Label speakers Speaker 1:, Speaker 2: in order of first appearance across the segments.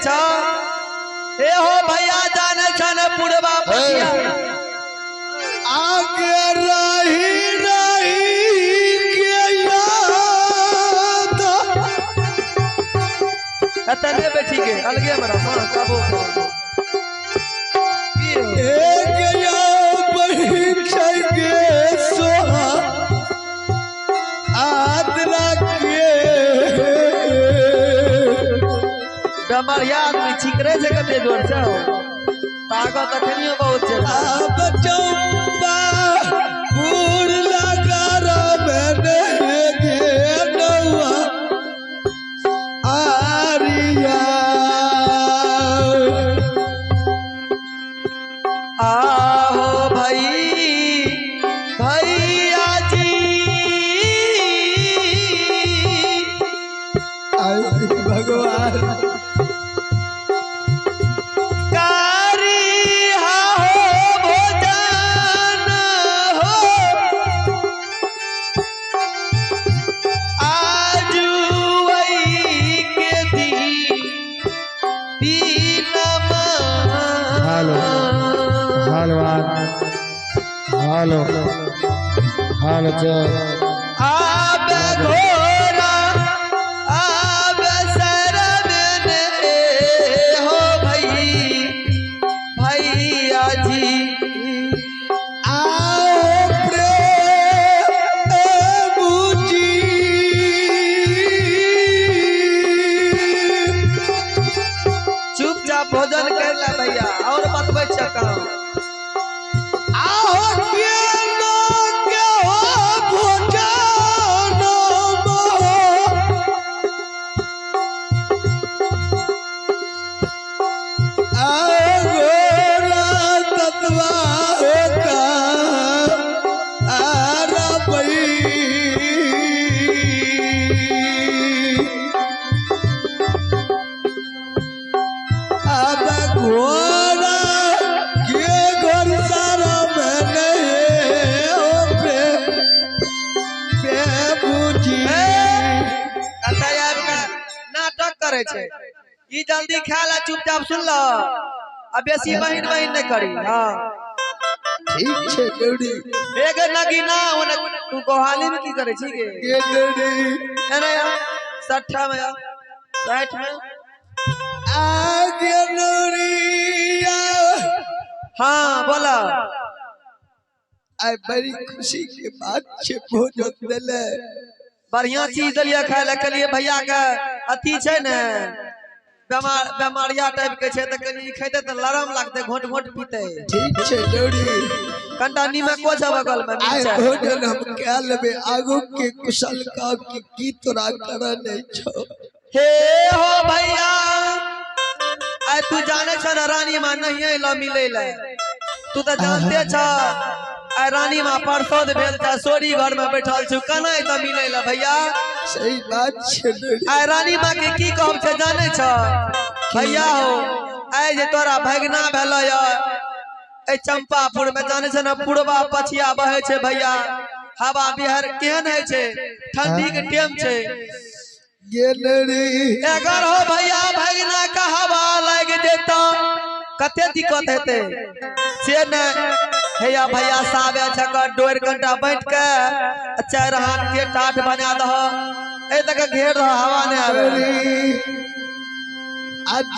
Speaker 1: छ ए हो भैया जाने छन पुरवा पछिया
Speaker 2: आगे रही के याद
Speaker 1: अतने बैठी के अलगे मरा हां काबू
Speaker 2: एक या बहिन के सोहा आदरा के
Speaker 1: डमरिया आदमी छिकरे से कते जोर छ ताकत अखनियो बहुत छ
Speaker 2: अब चंपा फूल लगा मैंने गे नौआ आरिया
Speaker 1: आहो भाई भैया जी
Speaker 2: भगवान हेलो हेलो जो
Speaker 1: आब घोरा आब सरवन हो भाई भैया जी
Speaker 2: आओ प्रेम जी
Speaker 1: चुपचाप भोजन कर ला भैया और बतबै छका ई जल्दी खा ला चुपचाप सुन लो अब बेसी बहिन नहीं करी हां
Speaker 2: ठीक छे डोडी
Speaker 1: एक नगीना ओने तू गोहाली में की करे छी गे
Speaker 2: ये डोडी
Speaker 1: एना यार 60 में 60 में
Speaker 2: आगे नूरिया
Speaker 1: हां बोला
Speaker 2: आई बड़ी खुशी के बात छे भोजन देले
Speaker 1: बढ़िया चीज दलिया खाए ला कलिए भैया का अथी छे न बेमारिया टाइप के छे त कनी खैते त लरम लागते घोट घोट पीते
Speaker 2: ठीक छे डोडी
Speaker 1: कंटा नीमक को छ बगल में
Speaker 2: आई भोजन हम क्या लेबे आगो के कुशल का की तोरा कर नहीं छो
Speaker 1: हे हो भैया आई तू जाने छ न रानी मां नहीं ला मिले ला तू त जानते छ आई रानी मां परसों भेल था सोरी घर में बैठल छु कना त मिले ला भैया
Speaker 2: सही बात छे
Speaker 1: आई रानी मां के की कहब छ जाने छ भैया हो आई जे तोरा भगना भेल या ए चंपापुर में जाने छ न पुरवा पछिया बहे छे भैया हवा बिहार केहन है छे ठंडी के टाइम छे
Speaker 2: ये लड़ी
Speaker 1: अगर हो भैया भगना का हवा लग जेता कते दिक्कत हेते से न हैया भैया साबे छकर डोर घंटा बैठ के चार हाथ के टाट बना दह ए तक घेर रहा हवा ने आवे
Speaker 2: आज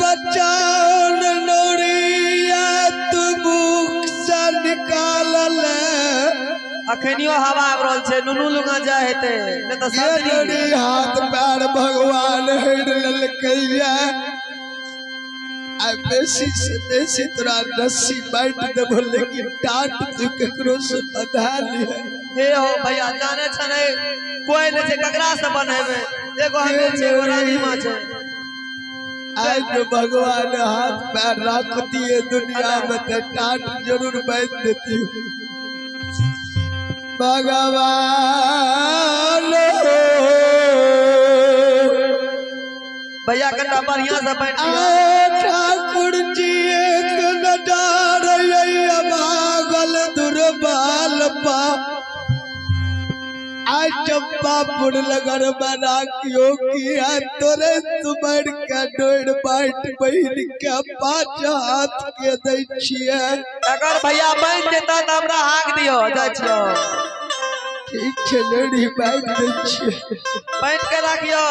Speaker 2: बचान नोरिया तू मुख से निकाल ले
Speaker 1: अखनियो हवा आब रहल छे नुनू लुगा जा हेते न त
Speaker 2: सर्दी हाथ पैर भगवान हेड ललकैया आई बेसी से बेसी तोरा रस्सी बांट देबो लेकिन टाट तू केकरो से बधा लिया
Speaker 1: हे हो भैया जाने छ नै कोई न छे ककरा से बनेबे एगो हमे छे एगो रानी मां छे
Speaker 2: आज जो भगवान हाथ पैर रख दिए दुनिया में तो टाट जरूर बांध देती भगवान
Speaker 1: भैया कटा बढ़िया से बैठ
Speaker 2: ठाकुर जी एक नडार भागल दुर्बाल पा आज चंपापुर लगन बना क्यों किया तोरे सुमर का डोर बाट बहन के 5 हाथ के दै छिए
Speaker 1: अगर भैया बन जेता त हमरा हाँक दियो जा छियो
Speaker 2: ठीक छे लड़ी बाट दै छिए
Speaker 1: बैठ के राखियो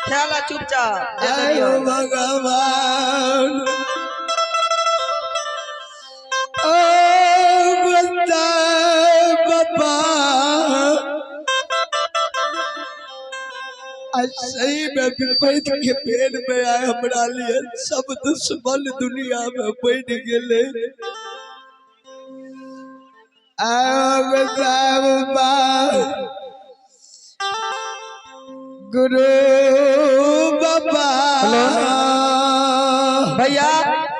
Speaker 1: ख्याल चुपचाप दे
Speaker 2: आयो
Speaker 1: दियो
Speaker 2: भगवान ओ गुस्सा बाबा आज सही में विपरीत के पेड़ में आए हमरा लिए सब दुश्मन दुनिया में बढ़ गेले आओ गुस्सा बाबा गुरु बाबा
Speaker 1: भैया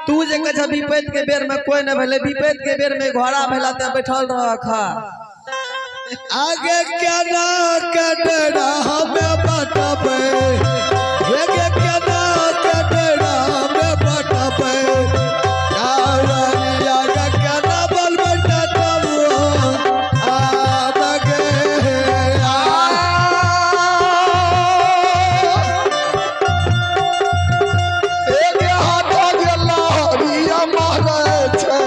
Speaker 1: तू जे कह विपैत के बेर में कोई न भेले विपैत के बेर में घोड़ा भेला त बैठल रह खा
Speaker 2: आगे क्या ना कटरा हमें बटबे आगे क्या ना कटरा हमें बटबे आवारी आगे क्या ना बल बटबो आगे एक हाथ गेला हरिया मारे छे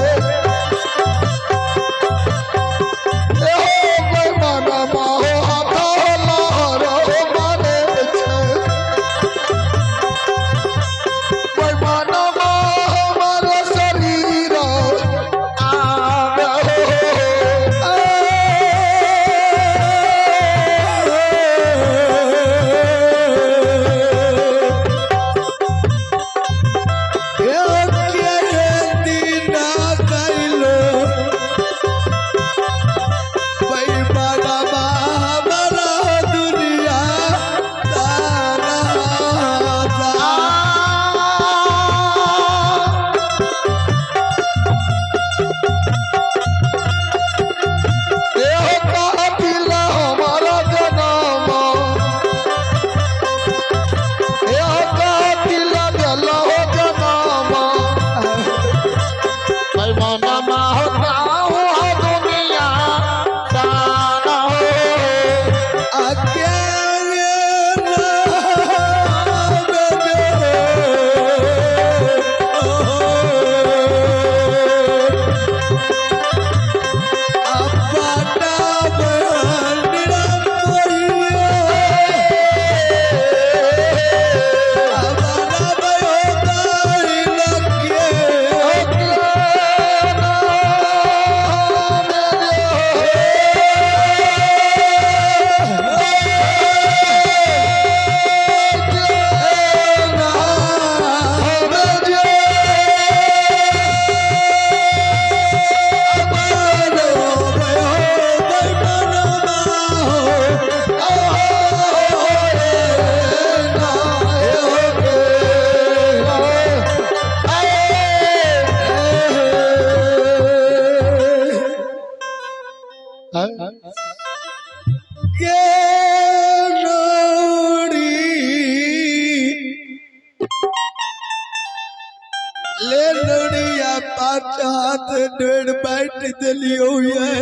Speaker 2: ले नड़िया 5 हाथ डेढ़ बैठ दिलियो ये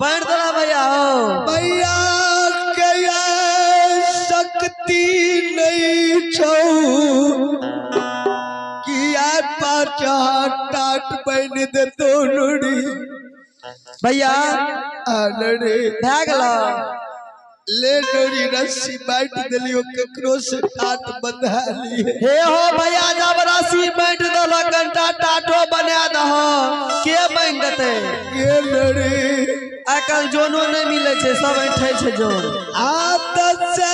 Speaker 1: बैठ दला भैया हो
Speaker 2: भैया कया शक्ति नहीं छौ किया 5 हाथ टाट बन दे तो नड़ी
Speaker 1: भैया
Speaker 2: लड़े
Speaker 1: भै गेलो
Speaker 2: ले नड़ी रस्सी बैठ दिलियो ककरो से टाट बंधा लिए
Speaker 1: हे हो भैया जब राशि बैठ दलो घंटा टाटो बना दहो के बन देते
Speaker 2: ये लड़े
Speaker 1: आजकल जोनो नहीं मिले छे सब ऐठे छे जोन
Speaker 2: आदत से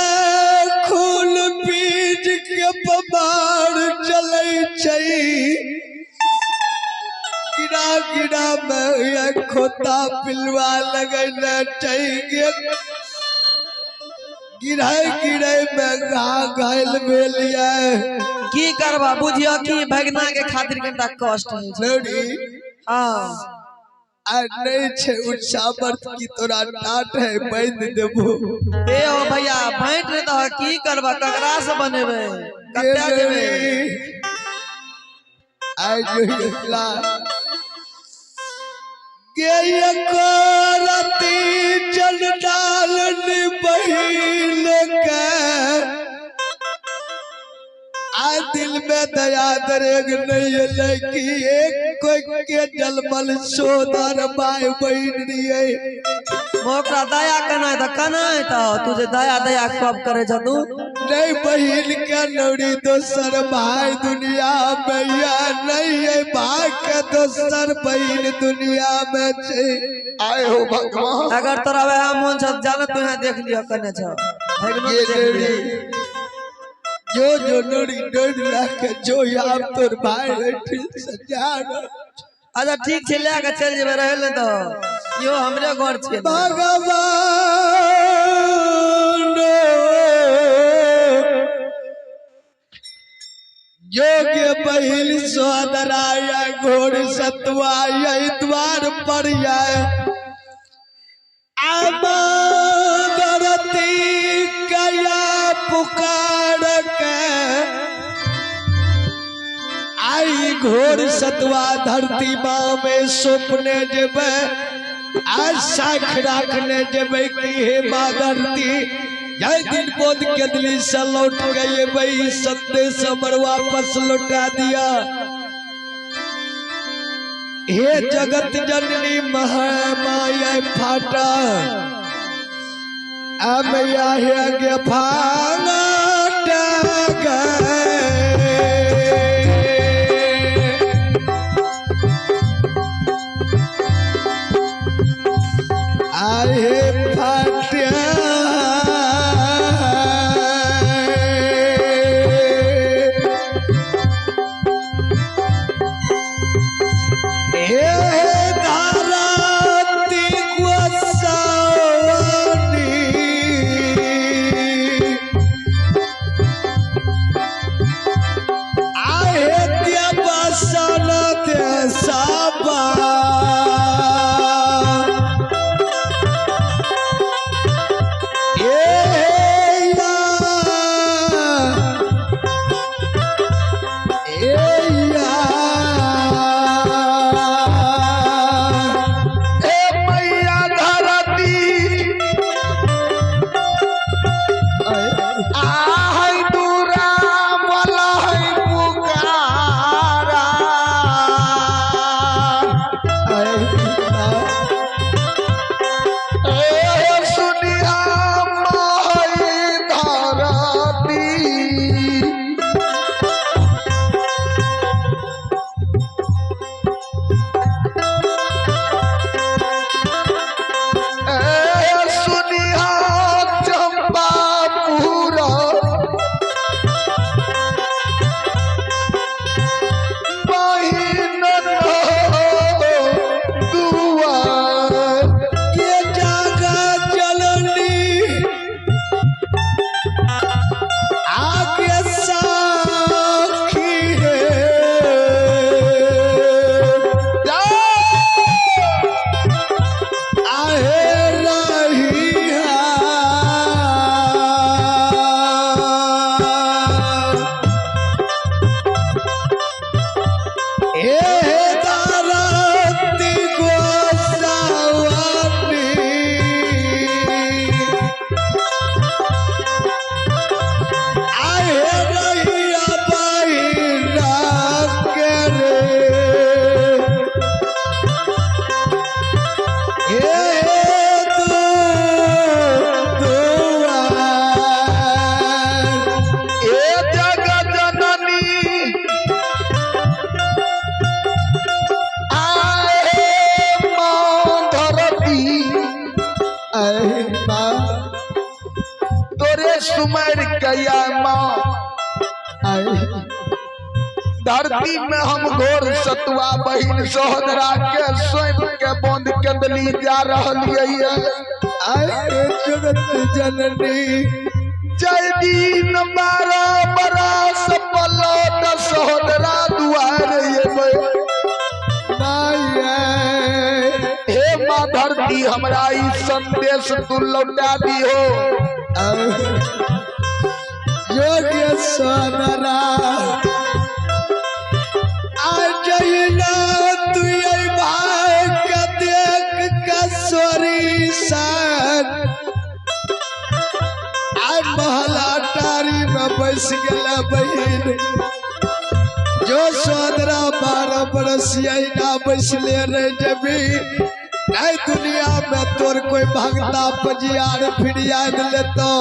Speaker 2: खून पीज के बबार चले छई गिरा गिरा में खोता पिलवा लगैले छई गिराए गिराए में घायल भेलिया
Speaker 1: की करबा बुझियो कि भगना के खातिर कटा कष्ट है
Speaker 2: लड़ी
Speaker 1: हां
Speaker 2: आ नहीं छे सामर्थ की तोरा टाट है बांध देबो
Speaker 1: ए ओ भैया बैठ रे त की करबा ककरा से बनेबे कत्या देबे
Speaker 2: आज जोला के एको रति जल डालन बहिल के आ दिल में दया दरेग नहीं लगी एक कोई के जलमल सोदर माय बहन रिए
Speaker 1: मोकरा दया कना है तो कना है तो तुझे दया दया कब करे छ तू
Speaker 2: नहीं बहन के नौरी दोसर भाई दुनिया में या नहीं है भाई के दोसर बहन दुनिया में छे
Speaker 3: आए हो भगवान
Speaker 1: अगर तोरा वह मन छ जान तू यहाँ देख लियो कने छ
Speaker 2: ये नौरी जो जो नौरी डोड लाख जो यार तोर भाई ठीक से जान
Speaker 1: अच्छा ठीक छे ले के चल जेबे रहल न तो यो हमरे घर छे
Speaker 2: भगवान योग्य बहिल सोदराया घोड़ सतवाया द्वार पर आए आमदरती कया पुकार के आई घोर सतवा धरती माँ में सपने जबे आशा राखने जबे की हे माँ धरती जय दिन बोध के दिली से लौट गए भाई संदेश हमर वापस लौटा दिया हे जगत जननी महामाया फाटा अब यह गे फाटा आए फाटिया
Speaker 3: सुमर कया माँ धरती में हम घोर सतुआ बहिन सोहदरा के स्वयं के बंद के दली जा रही
Speaker 2: जगत जननी
Speaker 3: जय दिन 12 बरस पलट सोहदरा दुआर हे माँ धरती हमरा ई संदेश तू लौटा दी हो
Speaker 2: योग्य सोदरा आज ना तू भाई के दे सोरी सन आज महला टारी में बैस गया बहन जो सोदरा 12 बरस ना बैसले रह जबी नहीं दुनिया में तोर कोई भगता पजियार फिर याद ले तो